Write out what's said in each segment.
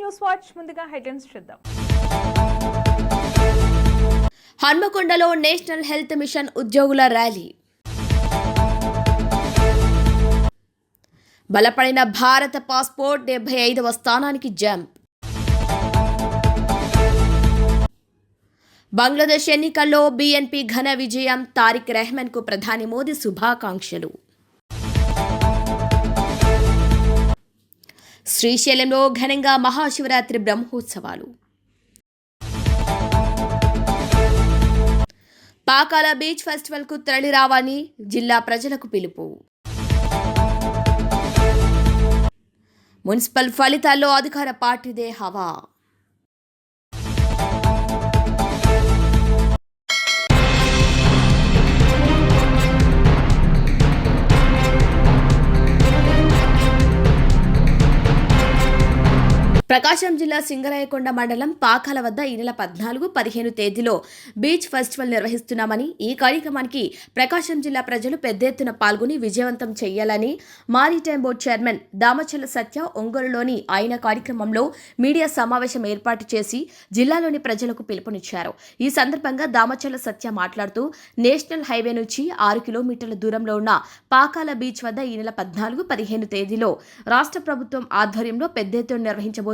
News watch ముందుగా headlines చూద్దాం. హన్మకొండలో national health machine ఉద్యోగుల ర్యాలీ. బలపడిన భారత పాస్పోర్ట్ 75వ స్థానానికి జంప్. బంగ్లాదేశ్ ఎన్నికల్లో బీఎన్పీ ఘన విజయం. తారిక్ రెహమాన్కు ప్రధాని మోదీ శుభాకాంక్షలు. శ్రీశైలంలో ఘనంగా మహాశివరాత్రి బ్రహ్మోత్సవాలు. పాకాల బీచ్ ఫెస్టివల్కు తరలిరావాలని జిల్లా ప్రజలకు పిలుపు. మున్సిపల్ ఫలితాల్లో అధికార పార్టీదే హవా. ప్రకాశం జిల్లా సింగరాయకొండ మండలం పాకాల వద్ద ఈ నెల 14, 15 తేదీలో బీచ్ ఫెస్టివల్ నిర్వహిస్తున్నామని, ఈ కార్యక్రమానికి ప్రకాశం జిల్లా ప్రజలు పెద్ద ఎత్తున పాల్గొని విజయవంతం చేయాలని మారిటైమ్ బోర్డు చైర్మన్ దామచల్ల సత్య ఒంగోలులోని ఆయన కార్యక్రమంలో మీడియా సమావేశం ఏర్పాటు చేసి జిల్లాలోని ప్రజలకు పిలుపునిచ్చారు. ఈ సందర్భంగా దామచల్ల సత్య మాట్లాడుతూ నేషనల్ హైవే నుంచి 6 కిలోమీటర్ల దూరంలో ఉన్న పాకాల బీచ్ వద్ద ఈ నెల 14, 15 తేదీలో రాష్ట్ర ప్రభుత్వం ఆధ్వర్యంలో పెద్ద ఎత్తున నిర్వహించబోతున్న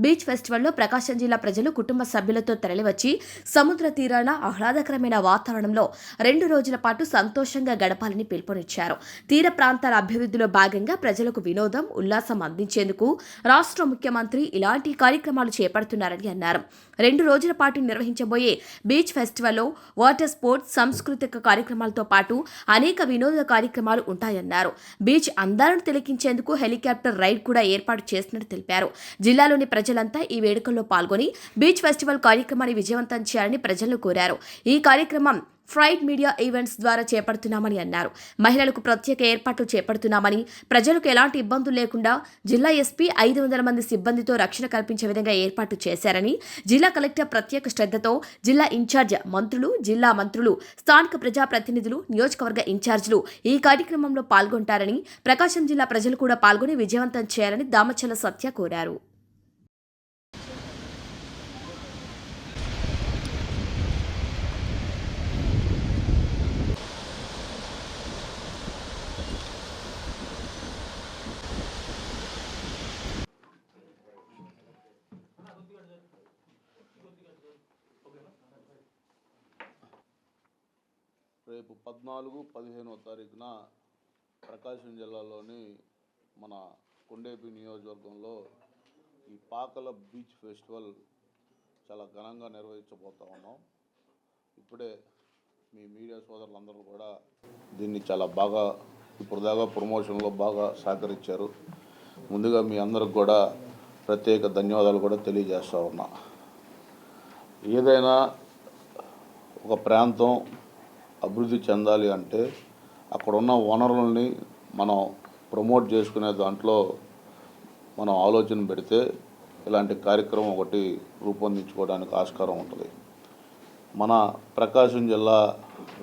బీచ్ ఫెస్టివల్లో ప్రకాశం జిల్లా ప్రజలు కుటుంబ సభ్యులతో తరలివచ్చి సముద్ర తీరాన ఆహ్లాదకరమైన వాతావరణంలో 2 రోజుల పాటు సంతోషంగా గడపాలని పిలుపునిచ్చారు. తీర ప్రాంతాల అభివృద్ధిలో భాగంగా ప్రజలకు వినోదం, ఉల్లాసం అందించేందుకు రాష్ట్ర ముఖ్యమంత్రి ఇలాంటి కార్యక్రమాలు చేపడుతున్నారని అన్నారు. 2 రోజుల పాటు నిర్వహించబోయే బీచ్ ఫెస్టివల్లో వాటర్ స్పోర్ట్స్, సాంస్కృతిక కార్యక్రమాలతో పాటు అనేక వినోద కార్యక్రమాలు ఉంటాయన్నారు. బీచ్ అందాలను తిలకించేందుకు హెలికాప్టర్ రైడ్ కూడా ఏర్పాటు చేసినట్టు తెలిపారు. జిల్లాలోని ప్రజలంతా ఈ వేడుకల్లో పాల్గొని బీచ్ ఫెస్టివల్ కార్యక్రమాన్ని విజయవంతం చేయాలని ప్రజలను కోరారు. ఈ కార్యక్రమం ఫ్రైడ్ మీడియా ఈవెంట్స్ ద్వారా చేపడుతున్నామని అన్నారు. మహిళలకు ప్రత్యేక ఏర్పాట్లు చేపడుతున్నామని, ప్రజలకు ఎలాంటి ఇబ్బందులు లేకుండా జిల్లా ఎస్పీ 500 మంది సిబ్బందితో రక్షణ కల్పించే విధంగా ఏర్పాటు చేశారని, జిల్లా కలెక్టర్ ప్రత్యేక శ్రద్ధతో జిల్లా ఇన్ఛార్జ్ మంత్రులు, జిల్లా మంత్రులు, స్థానిక ప్రజాప్రతినిధులు, నియోజకవర్గ ఇన్ఛార్జీలు ఈ కార్యక్రమంలో పాల్గొంటారని, ప్రకాశం జిల్లా ప్రజలు కూడా పాల్గొని విజయవంతం చేయాలని దామచల్ల సత్య కోరారు. రేపు 14, 15వ తారీఖున ప్రకాశం జిల్లాలోని మన కొండేపి నియోజకవర్గంలో ఈ పాకల బీచ్ ఫెస్టివల్ చాలా ఘనంగా నిర్వహించబోతా ఉన్నాం. ఇప్పుడే మీ మీడియా సోదరులందరూ కూడా దీన్ని చాలా బాగా ఇప్పుడు దాకా ప్రమోషన్లో బాగా సహకరించారు. ముందుగా మీ అందరికి కూడా ప్రత్యేక ధన్యవాదాలు కూడా తెలియజేస్తూ ఉన్నా. ఏదైనా ఒక ప్రాంతం అభివృద్ధి చెందాలి అంటే అక్కడ ఉన్న వనరులని మనం ప్రమోట్ చేసుకునే దాంట్లో మనం ఆలోచన పెడితే ఇలాంటి కార్యక్రమం ఒకటి రూపొందించుకోవడానికి ఆస్కారం ఉంటుంది. మన ప్రకాశం జిల్లా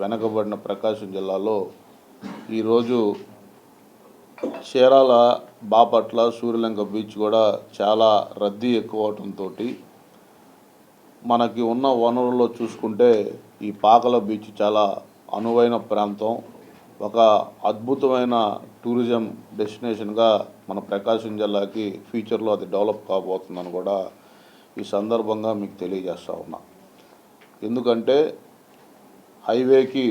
వెనకబడిన ప్రకాశం జిల్లాలో ఈరోజు చీరాల, బాపట్ల, సూర్యలంక బీచ్ కూడా చాలా రద్దీ ఎక్కువ అవడంతో మనకి ఉన్న వనరుల్లో చూసుకుంటే ఈ పాకల బీచ్ చాలా అనువైన ప్రాంతం, ఒక అద్భుతమైన టూరిజం డెస్టినేషన్గా మన ప్రకాశం జిల్లాకి ఫ్యూచర్లో అది డెవలప్ కాబోతుందని కూడా ఈ సందర్భంగా మీకు తెలియజేస్తూ ఉన్నా. ఎందుకంటే హైవేకి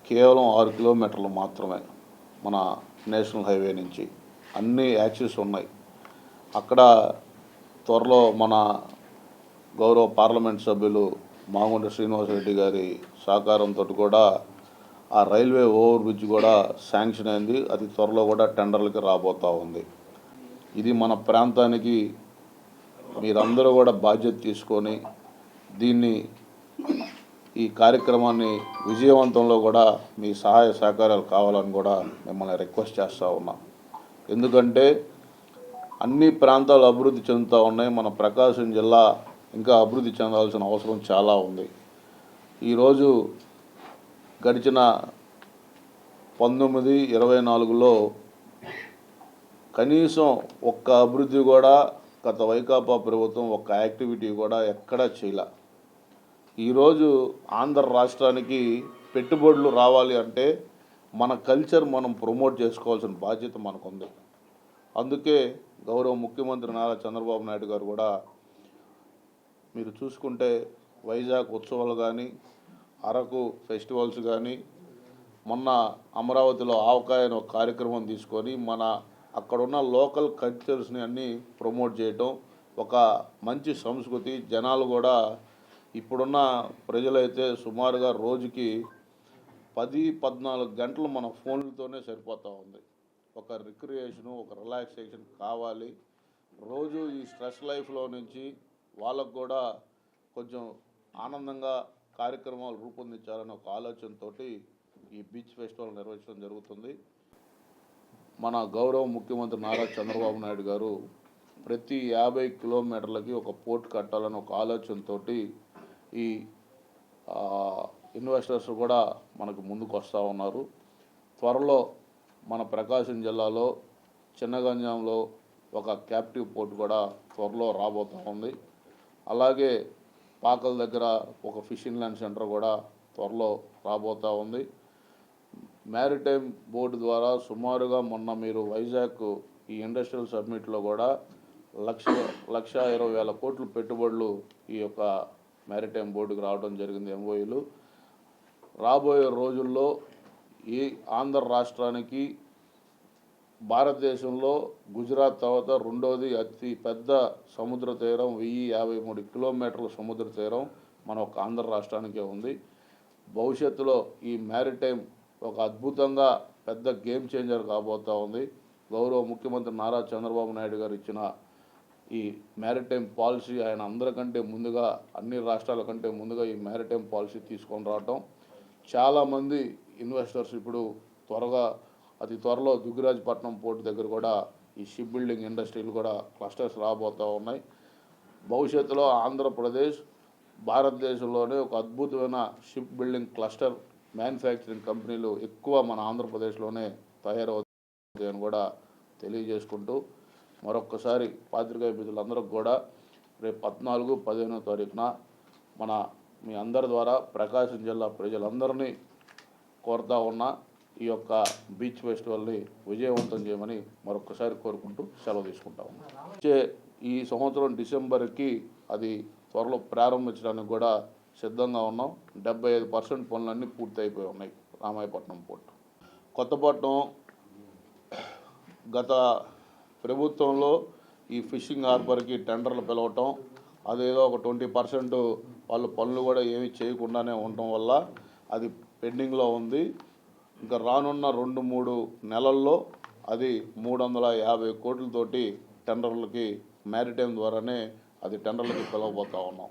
కేవలం 6 కిలోమీటర్లు మాత్రమే మన నేషనల్ హైవే నుంచి అన్ని యాక్సెస్ ఉన్నాయి. అక్కడ త్వరలో మన గౌరవ పార్లమెంట్ సభ్యులు మాగుంట శ్రీనివాసరెడ్డి గారి సహకారంతో కూడా ఆ రైల్వే ఓవర్ బ్రిడ్జ్ కూడా శాంక్షన్ అయింది. అది త్వరలో కూడా టెండర్లకి రాబోతూ ఉంది. ఇది మన ప్రాంతానికి మీరందరూ కూడా బాధ్యత తీసుకొని దీన్ని ఈ కార్యక్రమాన్ని విజయవంతంలో కూడా మీ సహాయ సహకారాలు కావాలని కూడా మిమ్మల్ని రిక్వెస్ట్ చేస్తూ ఉన్నా. ఎందుకంటే అన్ని ప్రాంతాలు అభివృద్ధి చెందుతూ ఉన్నాయి. మన ప్రకాశం జిల్లా ఇంకా అభివృద్ధి చెందాల్సిన అవసరం చాలా ఉంది. ఈరోజు గడిచిన 1924లో కనీసం ఒక్క అభివృద్ధి కూడా గత వైకాపా ప్రభుత్వం ఒక యాక్టివిటీ కూడా ఎక్కడా చేయలే. ఈరోజు ఆంధ్ర రాష్ట్రానికి పెట్టుబడులు రావాలి అంటే మన కల్చర్ మనం ప్రమోట్ చేసుకోవాల్సిన బాధ్యత మనకుంది. అందుకే గౌరవ ముఖ్యమంత్రి నారా చంద్రబాబు నాయుడు గారు కూడా మీరు చూసుకుంటే వైజాగ్ ఉత్సవాలు కానీ, అరకు ఫెస్టివల్స్ కానీ, మొన్న అమరావతిలో ఆవకాయ అనే ఒక కార్యక్రమం తీసుకొని మన అక్కడున్న లోకల్ కల్చర్స్ని అన్నీ ప్రమోట్ చేయటం ఒక మంచి సంస్కృతి. జనాలు కూడా ఇప్పుడున్న ప్రజలైతే సుమారుగా రోజుకి 10-14 గంటలు మన ఫోన్లతోనే సరిపోతూ ఉంది. ఒక రిక్రియేషను, ఒక రిలాక్సేషన్ కావాలి. రోజు ఈ స్ట్రెస్ లైఫ్లో నుంచి వాళ్ళకు కూడా కొంచెం ఆనందంగా కార్యక్రమాలు రూపొందించాలనే ఒక ఆలోచనతో ఈ బీచ్ ఫెస్టివల్ నిర్వహించడం జరుగుతుంది. మన గౌరవ ముఖ్యమంత్రి నారా చంద్రబాబు నాయుడు గారు ప్రతి 50 కిలోమీటర్లకి ఒక పోర్ట్ కట్టాలని ఒక ఆలోచనతో ఈ ఇన్వెస్టర్స్ కూడా మనకు ముందుకు వస్తూ ఉన్నారు. త్వరలో మన ప్రకాశం జిల్లాలో చిన్నగంజాంలో ఒక క్యాప్టివ్ పోర్ట్ కూడా త్వరలో రాబోతూ ఉంది. అలాగే పాకల దగ్గర ఒక ఫిషింగ్ ల్యాండ్ సెంటర్ కూడా త్వరలో రాబోతూ ఉంది. మ్యారిటైమ్ బోర్డు ద్వారా సుమారుగా మొన్న మీరు వైజాగ్ ఈ ఇండస్ట్రియల్ సబ్మిట్లో కూడా 1,20,000 కోట్లు పెట్టుబడులు ఈ యొక్క మ్యారిటైమ్ బోర్డుకు రావడం జరిగింది. ఎంఓయూలు రాబోయే రోజుల్లో ఈ ఆంధ్ర రాష్ట్రానికి భారతదేశంలో గుజరాత్ తర్వాత రెండోది అతి పెద్ద సముద్ర తీరం, 1053 కిలోమీటర్ల సముద్ర తీరం మన ఒక ఆంధ్ర రాష్ట్రానికే ఉంది. భవిష్యత్తులో ఈ మ్యారిటైమ్ ఒక అద్భుతంగా పెద్ద గేమ్ చేంజర్ కాబోతూ ఉంది. గౌరవ ముఖ్యమంత్రి నారా చంద్రబాబు నాయుడు గారు ఇచ్చిన ఈ మ్యారిటైమ్ పాలసీ ఆయన అందరికంటే ముందుగా, అన్ని రాష్ట్రాల కంటే ముందుగా ఈ మ్యారిటైమ్ పాలసీ తీసుకొని రావటం, చాలామంది ఇన్వెస్టర్స్ ఇప్పుడు అతి త్వరలో దుగ్గిరాజపట్నం పోర్టు దగ్గర కూడా ఈ షిప్ బిల్డింగ్ ఇండస్ట్రీలు కూడా క్లస్టర్స్ రాబోతూ ఉన్నాయి. భవిష్యత్తులో ఆంధ్రప్రదేశ్ భారతదేశంలోనే ఒక అద్భుతమైన షిప్ బిల్డింగ్ క్లస్టర్ మ్యానుఫ్యాక్చరింగ్ కంపెనీలు ఎక్కువ మన ఆంధ్రప్రదేశ్లోనే తయారవుతాయని కూడా తెలియజేసుకుంటూ మరొక్కసారి పాత్రికేయ మిత్రులందరికీ కూడా రేపు 14-15 తారీఖున మీ అందరి ద్వారా ప్రకాశం జిల్లా ప్రజలందరినీ కోరుతా ఉన్న ఈ యొక్క బీచ్ ఫెస్టివల్ని విజయవంతం చేయమని మరొకసారి కోరుకుంటూ సెలవు తీసుకుంటాము. ఈ సంవత్సరం డిసెంబర్కి అది త్వరలో ప్రారంభించడానికి కూడా సిద్ధంగా ఉన్నాం. 75% పనులన్నీ పూర్తి అయిపోయి ఉన్నాయి. రామాయపట్నం పోర్టు, కొత్తపట్నం గత ప్రభుత్వంలో ఈ ఫిషింగ్ హార్బర్కి టెండర్లు పిలవటం, అదేదో ఒక 20% వాళ్ళు పనులు కూడా ఏమీ చేయకుండానే ఉండటం వల్ల అది పెండింగ్లో ఉంది. ఇంకా రానున్న 2-3 నెలల్లో అది 350 కోట్లతోటి టెండర్లకి మ్యారిటైమ్ ద్వారానే అది టెండర్లకి పిలవబోతూ ఉన్నాం.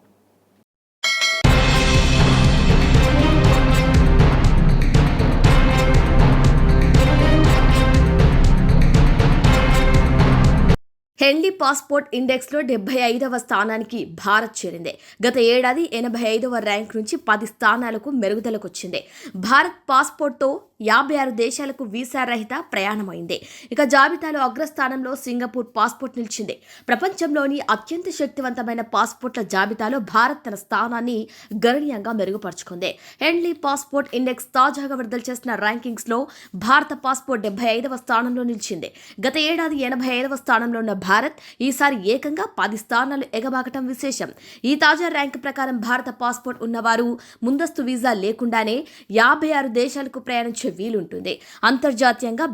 హెన్లీ పాస్పోర్ట్ ఇండెక్స్లో 75వ స్థానానికి భారత్ చేరింది. గత ఏడాది 85వ ర్యాంక్ నుంచి 10 స్థానాలకు మెరుగుదలకొచ్చింది. భారత్ పాస్పోర్ట్తో 56 దేశాలకు వీసా రహిత ప్రయాణమైంది. ఇక జాబితాలో అగ్రస్థానంలో సింగపూర్ పాస్పోర్ట్ నిలిచింది. ప్రపంచంలోని అత్యంత శక్తివంతమైన పాస్పోర్ట్ల జాబితాలో భారత్ తన స్థానాన్ని గణనీయంగా మెరుగుపరుచుకుంది. హెన్లీ పాస్పోర్ట్ ఇండెక్స్ తాజాగా విడుదల చేసిన ర్యాంకింగ్స్లో భారత పాస్పోర్ట్ 75వ స్థానంలో నిలిచింది. గత ఏడాది 85వ స్థానంలో ఉన్న భారత్ ఈసారి ఏకంగా 10 స్థానాలు ఎగబాకటం విశేషం. ఈ తాజా ర్యాంకు ప్రకారం భారత పాస్పోర్ట్ ఉన్నవారు ముందస్తు వీసా లేకుండానే 56 దేశాలకు ప్రయాణించే వీలుంటుంది. అంతర్జాతీయంగా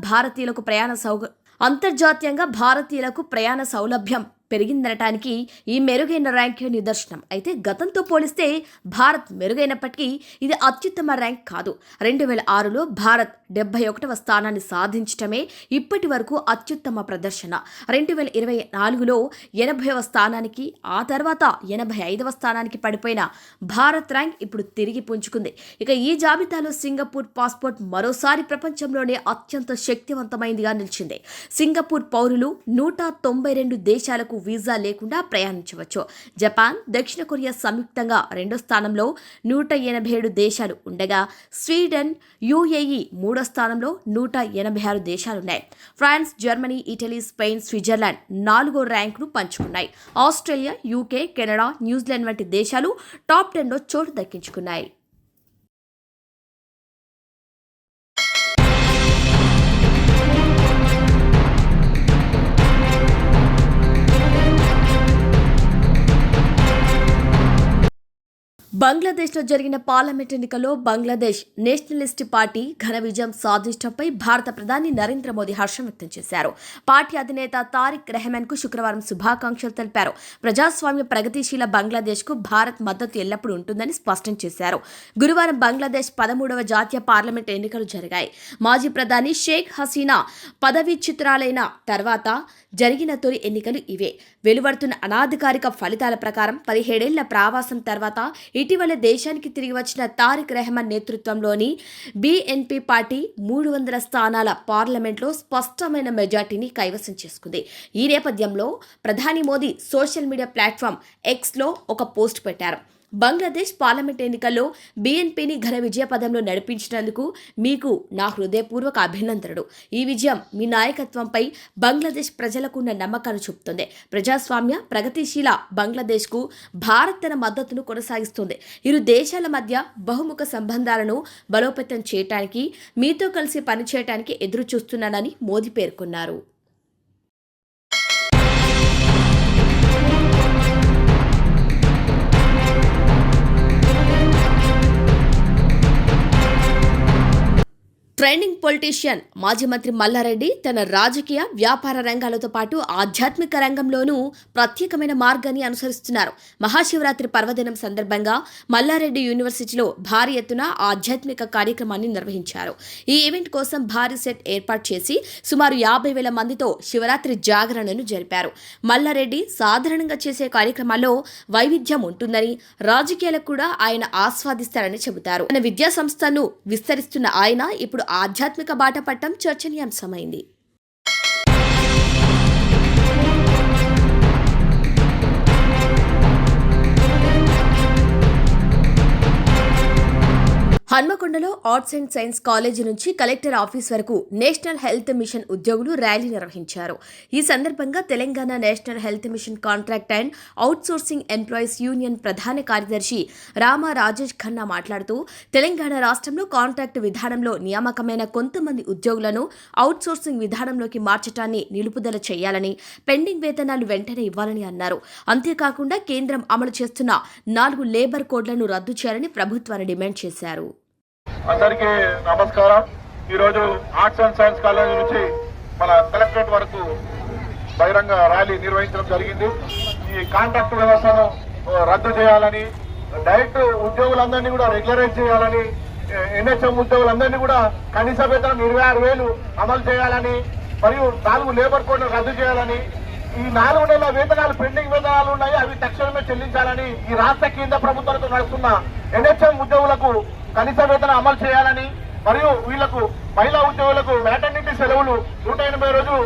భారతీయులకు ప్రయాణ సౌలభ్యం పెరిగిందనటానికి ఈ మెరుగైన ర్యాంకే నిదర్శనం. అయితే గతంతో పోలిస్తే భారత్ మెరుగైనప్పటికీ ఇది అత్యుత్తమ ర్యాంక్ కాదు. 2006లో భారత్ 71వ స్థానాన్ని సాధించటమే ఇప్పటి వరకు అత్యుత్తమ ప్రదర్శన. 2024లో 80వ స్థానానికి, ఆ తర్వాత 85వ స్థానానికి పడిపోయిన భారత్ ర్యాంక్ ఇప్పుడు తిరిగి పుంజుకుంది. ఇక ఈ జాబితాలో సింగపూర్ పాస్పోర్ట్ మరోసారి ప్రపంచంలోనే అత్యంత శక్తివంతమైనదిగా నిలిచింది. సింగపూర్ పౌరులు 192 దేశాలకు వీసా లేకుండా ప్రయాణించవచ్చు. జపాన్, దక్షిణ కొరియా సంయుక్తంగా 2వ స్థానంలో 187 దేశాలు ఉండగా స్వీడన్, యుఏఈ 3వ స్థానంలో 186 దేశాలున్నాయి. France, Germany, Italy, Spain, Switzerland 4వ ర్యాంకును పంచుకున్నాయి. ఆస్ట్రేలియా, యూకే, కెనడా, న్యూజిలాండ్ వంటి దేశాలు టాప్ 10లో చోటు దక్కించుకున్నాయి. బంగ్లాదేశ్లో జరిగిన పార్లమెంట్ ఎన్నికల్లో బంగ్లాదేశ్ నేషనలిస్ట్ పార్టీ ఘన విజయం సాధించడంపై భారత ప్రధాని నరేంద్ర మోదీ హర్షం వ్యక్తం చేశారు. పార్టీ అధినేత తారిక్ రెహమాన్కు శుక్రవారం శుభాకాంక్షలు తెలిపారు. ప్రజాస్వామ్య ప్రగతిశీల బంగ్లాదేశ్కు భారత్ మద్దతు ఎల్లప్పుడూ ఉంటుందని స్పష్టం చేశారు. గురువారం బంగ్లాదేశ్ 13వ జాతీయ పార్లమెంట్ ఎన్నికలు జరిగాయి. మాజీ ప్రధాని షేక్ హసీనా పదవీచ్యుతురాలైన తర్వాత జరిగిన తొలి ఎన్నికలు ఇవే. వెలువడుతున్న అనాధికారిక ఫలితాల ప్రకారం 17 ఏళ్ల ప్రవాసం తర్వాత ఇటీవల దేశానికి తిరిగి వచ్చిన తారిక్ రెహమాన్ నేతృత్వంలోని బీఎన్పీ పార్టీ 300 స్థానాల పార్లమెంట్లో స్పష్టమైన మెజార్టీని కైవసం చేసుకుంది. ఈ నేపథ్యంలో ప్రధాని మోదీ సోషల్ మీడియా ప్లాట్ఫామ్ ఎక్స్లో ఒక పోస్ట్ పెట్టారు. బంగ్లాదేశ్ పార్లమెంట్ ఎన్నికల్లో బీఎన్పీని ఘన విజయపథంలో నడిపించినందుకు మీకు నా హృదయపూర్వక అభినందనలు. ఈ విజయం మీ నాయకత్వంపై బంగ్లాదేశ్ ప్రజలకు ఉన్న నమ్మకాన్ని చూపుతుంది. ప్రజాస్వామ్య ప్రగతిశీల బంగ్లాదేశ్కు భారత్ తన మద్దతును కొనసాగిస్తుంది. ఇరు దేశాల మధ్య బహుముఖ సంబంధాలను బలోపేతం చేయడానికి మీతో కలిసి పనిచేయడానికి ఎదురు చూస్తున్నానని మోదీ పేర్కొన్నారు. ట్రెండింగ్ పొలిటీషియన్ మాజీ మంత్రి మల్లారెడ్డి తన రాజకీయ, వ్యాపార రంగాలతో పాటు ఆధ్యాత్మిక రంగంలోనూ ప్రత్యేకమైన మార్గాన్ని అనుసరిస్తున్నారు. మహాశివరాత్రి పర్వదినం సందర్భంగా మల్లారెడ్డి యూనివర్సిటీలో భారీ ఎత్తున ఆధ్యాత్మిక కార్యక్రమాన్ని నిర్వహించారు. ఈ ఈవెంట్ కోసం భారీ సెట్ ఏర్పాటు చేసి సుమారు 50,000 మందితో శివరాత్రి జాగరణను జరిపారు. మల్లారెడ్డి సాధారణంగా చేసే కార్యక్రమాల్లో వైవిధ్యం ఉంటుందని, రాజకీయాలకు కూడా ఆయన ఆస్వాదిస్తారని చెబుతారు. తన విద్యా సంస్థను విస్తరిస్తున్న ఆయన ఇప్పుడు ఆధ్యాత్మిక బాట పట్టం చర్చనీయాంశమైంది. హన్మకొండలో ఆర్ట్స్ అండ్ సైన్స్ కాలేజీ నుంచి కలెక్టర్ ఆఫీస్ వరకు నేషనల్ హెల్త్ మిషన్ ఉద్యోగులు ర్యాలీ నిర్వహించారు. ఈ సందర్భంగా Telangana national health machine contract and outsourcing employees union ప్రధాన కార్యదర్శి రామా రాజేష్ ఖన్నా మాట్లాడుతూ, తెలంగాణ రాష్ట్రంలో కాంట్రాక్ట్ విధానంలో నియామకమైన కొంతమంది ఉద్యోగులను అవుట్సోర్సింగ్ విధానంలోకి మార్చడాన్ని నిలుపుదల చేయాలని, పెండింగ్ వేతనాలు వెంటనే ఇవ్వాలని అన్నారు. అంతేకాకుండా కేంద్రం అమలు చేస్తున్న 4 లేబర్ కోడ్లను రద్దు చేయాలని ప్రభుత్వాన్ని డిమాండ్ చేశారు. అందరికీ నమస్కారం. ఈరోజు ఆర్ట్స్ అండ్ సైన్స్ కాలేజ్ నుంచి మన కలెక్టరేట్ వరకు బహిరంగ ర్యాలీ నిర్వహించడం జరిగింది. ఈ కాంట్రాక్ట్ వ్యవస్థను రద్దు చేయాలని, డైరెక్ట్ ఉద్యోగులందరినీ కూడా రెగ్యులరైజ్ చేయాలని, ఎన్హెచ్ఎం ఉద్యోగులందరినీ కూడా కనీస వేతనం 26,000 అమలు చేయాలని, మరియు 4 లేబర్ కోడ్ను రద్దు చేయాలని, ఈ 4 నెలల వేతనాలు పెండింగ్ వేతనాలు ఉన్నాయి, అవి తక్షణమే చెల్లించాలని, ఈ రాష్ట్ర కేంద్ర ప్రభుత్వాలతో నడుస్తున్న ఎన్హెచ్ఎం ఉద్యోగులకు కనీస వేతనం అమలు చేయాలని, మరియు వీళ్లకు మహిళా ఉద్యోగులకు మ్యాటర్నిటీ సెలవులు 180 రోజులు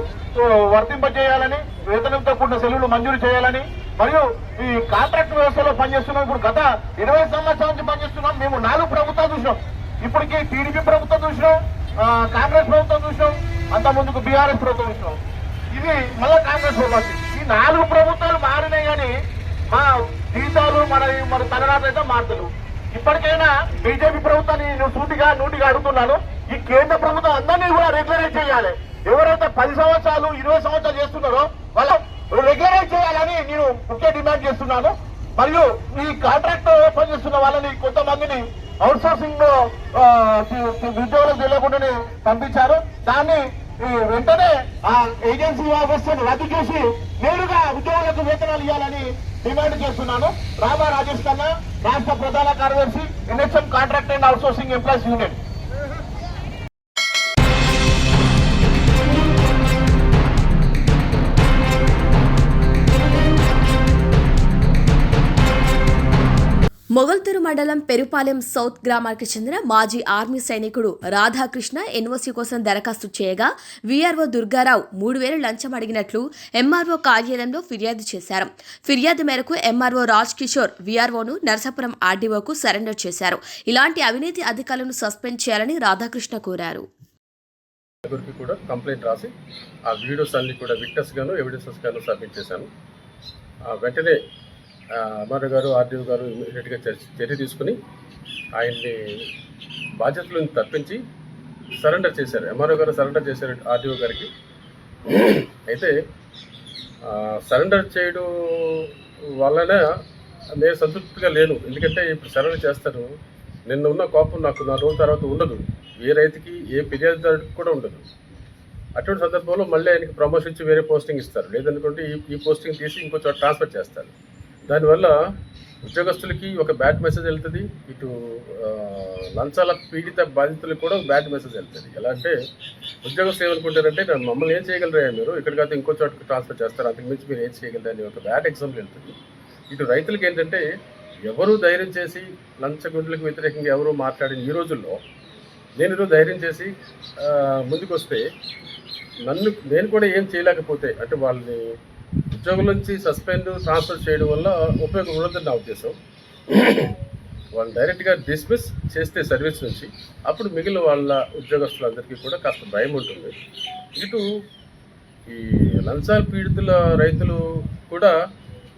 వర్తింపజేయాలని, వేతనంతో కూడిన సెలవులు మంజూరు చేయాలని, మరియు ఈ కాంట్రాక్ట్ వ్యవస్థలో పనిచేస్తున్నాం. ఇప్పుడు గత 20 సంవత్సరాల నుంచి పనిచేస్తున్నాం. మేము 4 ప్రభుత్వాలు చూసినాం. ఇప్పటికీ టీడీపీ ప్రభుత్వం చూసినాం, కాంగ్రెస్ ప్రభుత్వం చూసినాం, అంత ముందుకు బీఆర్ఎస్ ప్రభుత్వం చూసినాం. ఇది మళ్ళా కాంగ్రెస్ ప్రభుత్వం. ఈ 4 ప్రభుత్వాలు మారినాయి కానీ మా జీతాలు మన తలరాత అయితే మారుతలు. ఇప్పటికైనా బీజేపీ ప్రభుత్వాన్ని నేను నూటిగా అడుగుతున్నాను. ఈ కేంద్ర ప్రభుత్వం అందరినీ కూడా రెగ్యులరైజ్ చేయాలి. ఎవరైతే 10 సంవత్సరాలు 20 సంవత్సరాలు చేస్తున్నారో వాళ్ళ రెగ్యులరైజ్ చేయాలని నేను ముఖ్య డిమాండ్ చేస్తున్నాను. మరియు ఈ కాంట్రాక్ట్ పనిచేస్తున్న వాళ్ళని కొంతమందిని అవుట్ సోర్సింగ్ లో ఉద్యోగులకు తెలియకుండానే పంపించారు. దాన్ని వెంటనే ఆ ఏజెన్సీ వ్యవస్థను రద్దు చేసి నేరుగా ఉద్యోగులకు వేతనాలు ఇవ్వాలని డిమాండ్ చేస్తున్నాను. రామా రాజేష్ ఖన్నా, రాష్ట్ర ప్రధాన కార్యదర్శి, NHM contract and outsourcing employees union. Mogalthur మండలం పెరుపాలెం సౌత్ గ్రామానికి చెందిన మాజీ ఆర్మీ సైనికుడు రాధాకృష్ణ ఎన్ఓసీ కోసం దరఖాస్తు చేయగా వీఆర్ఓ దుర్గారావు 3,000 లంచం అడిగినట్లు ఎంఆర్ఓ కార్యాలయంలో ఫిర్యాదు చేశారు. ఫిర్యాదు మేరకు ఎంఆర్ఓ రాజ్ కిషోర్ వీఆర్ఓను నరసాపురం ఆర్డీఓకు సరెండర్ చేశారు. ఇలాంటి అవినీతి అధికారులను సస్పెండ్ చేయాలని రాధాకృష్ణ కోరారు. కూడా కంప్లైంట్ రాసి ఆ వీడియోస్ అన్ని కూడా విట్నెస్ గాను ఎవిడెన్సెస్ గాను సబ్మిట్ చేశాను. వెంటనే ఎంఆర్ఓ గారు ఆర్డీఓ గారు ఇమీడియట్గా చర్య తీసుకుని ఆయన్ని బాధ్యతలను తప్పించి సరెండర్ చేశారు. ఎంఆర్ఓ గారు సరెండర్ చేశారు ఆర్డీఓ గారికి. అయితే సరెండర్ చేయడం వలన నేను సంతృప్తిగా లేను. ఎందుకంటే ఇప్పుడు సరెండర్ చేస్తారు, నిన్న ఉన్న కోపం నాకు 4 రోజుల తర్వాత ఉండదు, ఏ రైతుకి ఏ ఫిర్యాదుదారుడికి కూడా ఉండదు. అటువంటి సందర్భంలో మళ్ళీ ఆయనకి ప్రమోషన్ ఇచ్చి వేరే పోస్టింగ్ ఇస్తారు, లేదనుకుంటే ఈ పోస్టింగ్ తీసి ఇంకో చోట ట్రాన్స్ఫర్ చేస్తారు. దానివల్ల ఉద్యోగస్తులకి ఒక బ్యాడ్ మెసేజ్ వెళ్తుంది, ఇటు లంచాల పీడిత బాధితులకు కూడా బ్యాడ్ మెసేజ్ వెళ్తుంది. ఎలా అంటే ఉద్యోగస్తులు ఏమనుకుంటారంటే మమ్మల్ని ఏం చేయగలరా మీరు, ఇక్కడ కాదు ఇంకో చోటకి ట్రాన్స్ఫర్ చేస్తారు, అంతకుమించి మీరు ఏం చేయగలరా అని ఒక బ్యాడ్ ఎగ్జాంపుల్ వెళ్తుంది. ఇటు రైతులకి ఏంటంటే ఎవరు ధైర్యం చేసి లంచగొండులకు వ్యతిరేకంగా ఎవరు మాట్లాడిన ఈ రోజుల్లో నేను ధైర్యం చేసి ముందుకు వస్తే నేను కూడా ఏం చేయలేకపోతే అంటే వాళ్ళని ఉద్యోగం నుంచి సస్పెండ్ ట్రాన్స్ఫర్ చేయడం వల్ల ఉపయోగం ఉండదని నా ఉద్దేశం. వాళ్ళని డైరెక్ట్గా డిస్మిస్ చేస్తే సర్వీస్ నుంచి అప్పుడు మిగిలిన వాళ్ళ ఉద్యోగస్తులందరికీ కూడా కాస్త భయం ఉంటుంది. ఇటు ఈ లంచాల పీడితుల రైతులు కూడా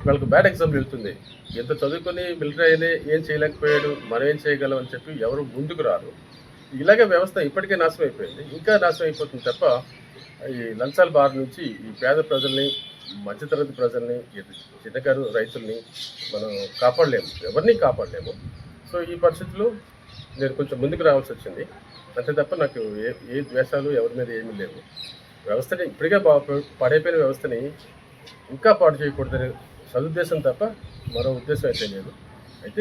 వాళ్ళకి బ్యాడ్ ఎగ్జాంపుల్ వెళ్తుంది. ఎంత చదువుకొని మిలిటరీ అయినా ఏం చేయలేకపోయాడు, మనం ఏం చేయగలం అని చెప్పి ఎవరు ముందుకు రారు. ఇలాగే వ్యవస్థ ఇప్పటికే నాశనం అయిపోయింది, ఇంకా నాశనం అయిపోతుంది తప్ప ఈ లంచాల బారి నుంచి ఈ పేద ప్రజల్ని, మధ్యతరగతి ప్రజల్ని, చిన్నకారు రైతుల్ని మనం కాపాడలేము, ఎవరిని కాపాడలేము. సో ఈ పరిస్థితుల్లో నేను కొంచెం ముందుకు రావాల్సి వచ్చింది, అంతే తప్ప నాకు ఏ ద్వేషాలు ఎవరి మీద ఏమీ లేవు. వ్యవస్థని ఇప్పటికే పాడైపోయిన వ్యవస్థని ఇంకా పాడు చేయకూడదనే సదుద్దేశం తప్ప మరో ఉద్దేశం అయితే లేదు. అయితే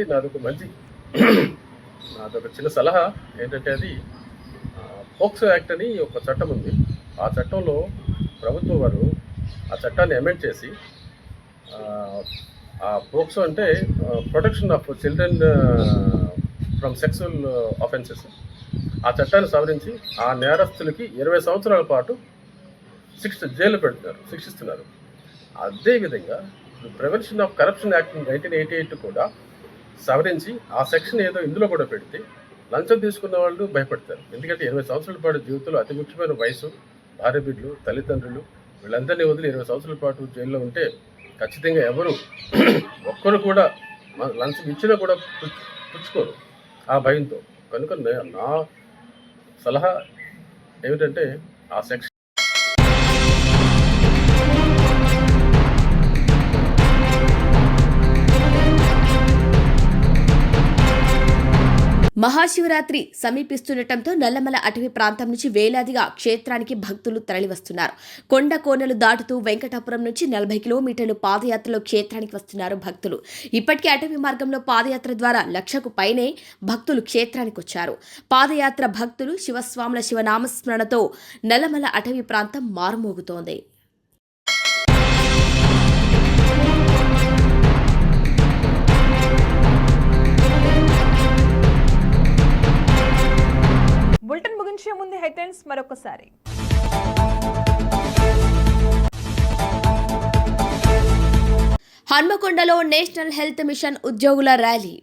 నాదొక చిన్న సలహా ఏంటంటే, అది పోక్సో యాక్ట్ అని ఒక చట్టం ఉంది. ఆ చట్టంలో ప్రభుత్వం వారు ఆ చట్టాన్ని అమెండ్ చేసి ఆ పోక్సో అంటే protection of children from sexual offences, ఆ చట్టాన్ని సవరించి ఆ నేరస్తులకి 20 సంవత్సరాల పాటు జైలు శిక్షిస్తున్నారు. అదేవిధంగా ప్రివెన్షన్ ఆఫ్ కరప్షన్ యాక్ట్ 1988 కూడా సవరించి ఆ సెక్షన్ ఏదో ఇందులో కూడా పెడితే లంచం తీసుకున్న వాళ్ళు భయపడతారు. ఎందుకంటే 20 సంవత్సరాల పాటు జీవితంలో అతి ముఖ్యమైన వయసు, భార్య బిడ్డలు, తల్లిదండ్రులు, వీళ్ళందరినీ వదిలి 20 సంవత్సరాల పాటు జైల్లో ఉంటే ఖచ్చితంగా ఎవరు ఒక్కరు కూడా లంచం ఇచ్చినా కూడా పుచ్చుకోరు ఆ భయంతో. కనుక నా సలహా ఏమిటంటే ఆ సెక్షన్ మహాశివరాత్రి సమీపిస్తుండటంతో నల్లమల అటవీ ప్రాంతం నుంచి వేలాదిగా క్షేత్రానికి భక్తులు తరలివస్తున్నారు. కొండ కోనలు దాటుతూ వెంకటాపురం నుంచి 40 కిలోమీటర్లు పాదయాత్రలో క్షేత్రానికి వస్తున్నారు భక్తులు. ఇప్పటికే అటవీ మార్గంలో పాదయాత్ర ద్వారా 1,00,000కు పైనే భక్తులు క్షేత్రానికి వచ్చారు. పాదయాత్ర భక్తులు శివస్వాముల శివనామస్మరణతో నల్లమల అటవీ ప్రాంతం మారుమోగుతోంది. బులెటిన్ ముగించే ముందు హెడ్లైన్స్ మరొకసారి. హన్మకొండలో నేషనల్ హెల్త్ మిషన్ ఉద్యోగుల ర్యాలీ.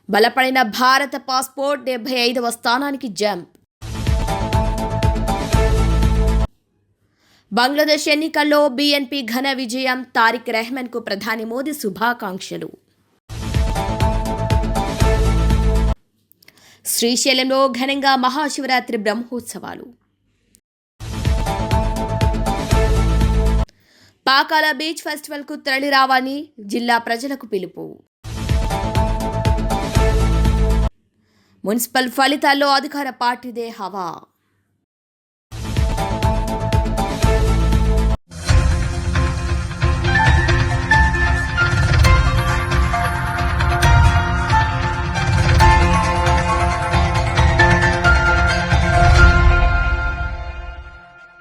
బలపడిన భారత పాస్పోర్ట్ 75వ స్థానానికి జంప్. బంగ్లాదేశ్ ఎన్నికల్లో బీఎన్పీ ఘన విజయం. తారిక్ రెహమాన్కు ప్రధాని మోదీ శుభాకాంక్షలు. శ్రీశైలంలో ఘనంగా మహాశివరాత్రి బ్రహ్మోత్సవాలు. పాకాల బీచ్ ఫెస్టివల్కు తరలిరావాలని జిల్లా ప్రజలకు పిలుపు. మున్సిపల్ ఫలితాల్లో అధికార పార్టీదే హవా.